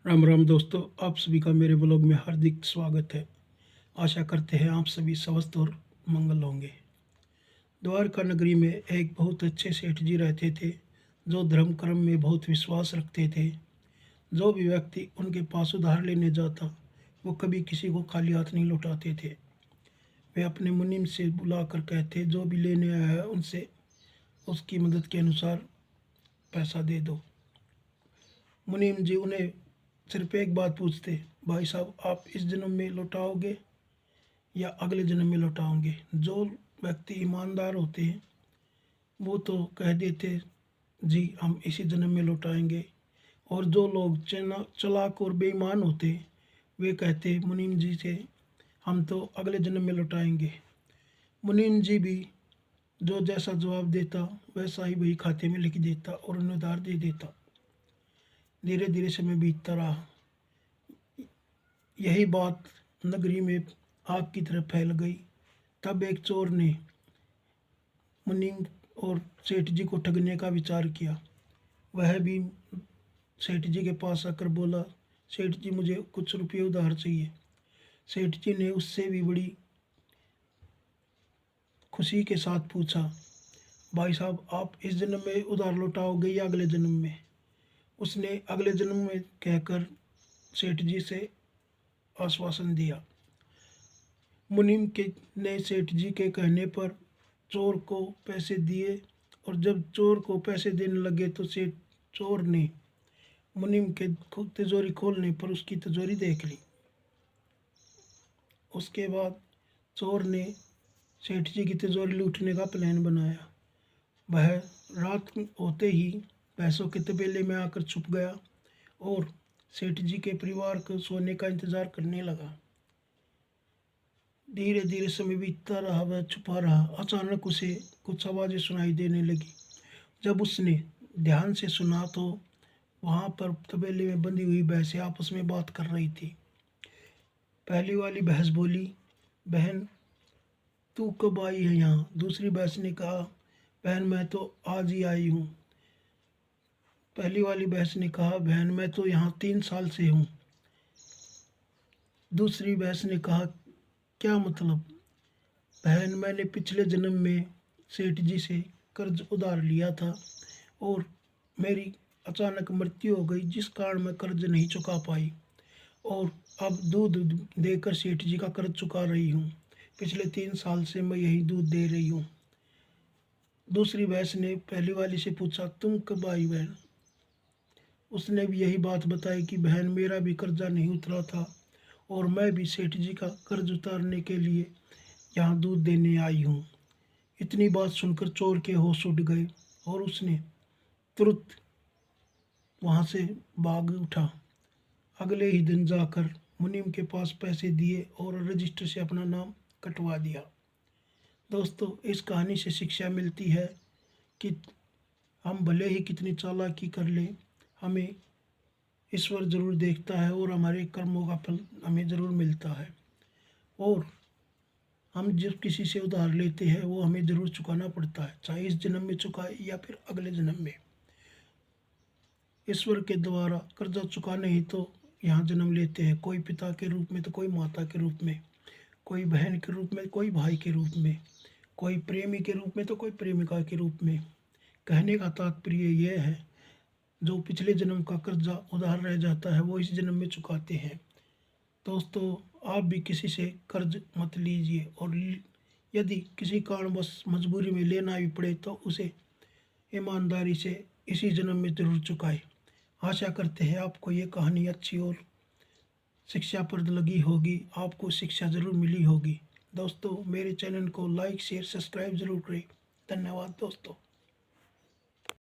राम राम दोस्तों, आप सभी का मेरे ब्लॉग में हार्दिक स्वागत है। आशा करते हैं आप सभी स्वस्थ और मंगल होंगे। द्वारका नगरी में एक बहुत अच्छे सेठ जी रहते थे, जो धर्म कर्म में बहुत विश्वास रखते थे। जो भी व्यक्ति उनके पास उधार लेने जाता, वो कभी किसी को खाली हाथ नहीं लौटाते थे। वे अपने मुनीम से बुलाकर कहते, जो भी लेने आया है उनसे उसकी मदद के अनुसार पैसा दे दो। मुनीम जी उन्हें सिर्फ एक बात पूछते, भाई साहब आप इस जन्म में लौटाओगे या अगले जन्म में लौटाओगे। जो व्यक्ति ईमानदार होते हैं वो तो कह देते जी हम इसी जन्म में लौटाएंगे, और जो लोग चालाक और बेईमान होते वे कहते मुनीम जी से हम तो अगले जन्म में लौटाएंगे। मुनीम जी भी जो जैसा जवाब देता वैसा ही वही खाते में लिख देता और उन्हें उधार दे देता। धीरे धीरे समय बीतता रहा। यही बात नगरी में आग की तरह फैल गई। तब एक चोर ने मुनीम और सेठ जी को ठगने का विचार किया। वह भी सेठ जी के पास आकर बोला, सेठ जी मुझे कुछ रुपये उधार चाहिए। सेठ जी ने उससे भी बड़ी खुशी के साथ पूछा, भाई साहब आप इस जन्म में उधार लौटाओगे या अगले जन्म में। उसने अगले जन्म में कहकर सेठ जी से आश्वासन दिया। मुनीम के ने सेठ जी के कहने पर चोर को पैसे दिए, और जब चोर को पैसे देने लगे तो सेठ चोर ने मुनीम के तिजोरी खोलने पर उसकी तिजोरी देख ली। उसके बाद चोर ने सेठ जी की तिजोरी लूटने का प्लान बनाया। वह रात होते ही पैसों के तबेले में आकर छुप गया और सेठ जी के परिवार को सोने का इंतज़ार करने लगा। धीरे धीरे समय बीतता रहा, वह छुपा रहा। अचानक उसे कुछ आवाज़ें सुनाई देने लगी। जब उसने ध्यान से सुना तो वहाँ पर तबेले में बंधी हुई भैंसें आपस में बात कर रही थी। पहली वाली भैंस बोली, बहन तू कब आई है यहाँ। दूसरी भैंस ने कहा, बहन मैं तो आज ही आई हूँ। पहली वाली भैंस ने कहा, बहन मैं तो यहाँ 3 साल से हूँ। दूसरी भैंस ने कहा, क्या मतलब। बहन मैंने पिछले जन्म में सेठ जी से कर्ज उधार लिया था और मेरी अचानक मृत्यु हो गई, जिस कारण मैं कर्ज नहीं चुका पाई, और अब दूध देकर सेठ जी का कर्ज चुका रही हूँ। पिछले 3 साल से मैं यही दूध दे रही हूँ। दूसरी भैंस ने पहली वाली से पूछा, तुम कब आई बहन। उसने भी यही बात बताई कि बहन मेरा भी कर्जा नहीं उतरा था और मैं भी सेठ जी का कर्ज उतारने के लिए यहाँ दूध देने आई हूँ। इतनी बात सुनकर चोर के होश उड़ गए और उसने तुरंत वहाँ से भाग उठा। अगले ही दिन जाकर मुनीम के पास पैसे दिए और रजिस्टर से अपना नाम कटवा दिया। दोस्तों, इस कहानी से शिक्षा मिलती है कि हम भले ही कितनी चालाकी कर लें, हमें ईश्वर ज़रूर देखता है और हमारे कर्मों का फल हमें ज़रूर मिलता है। और हम जब किसी से उधार लेते हैं वो हमें ज़रूर चुकाना पड़ता है, चाहे इस जन्म में चुकाए या फिर अगले जन्म में। ईश्वर के द्वारा कर्जा चुकाने ही तो यहाँ जन्म लेते हैं, कोई पिता के रूप में तो कोई माता के रूप में, कोई बहन के रूप में कोई भाई के रूप में, कोई प्रेमी के रूप में तो कोई प्रेमिका के रूप में। कहने का तात्पर्य यह है, जो पिछले जन्म का कर्जा उधार रह जाता है वो इस जन्म में चुकाते हैं। दोस्तों, आप भी किसी से कर्ज मत लीजिए, और यदि किसी कारणवश मजबूरी में लेना भी पड़े तो उसे ईमानदारी से इसी जन्म में ज़रूर चुकाए। आशा करते हैं आपको ये कहानी अच्छी और शिक्षाप्रद लगी होगी, आपको शिक्षा ज़रूर मिली होगी। दोस्तों, मेरे चैनल को लाइक शेयर सब्सक्राइब ज़रूर करें। धन्यवाद दोस्तों।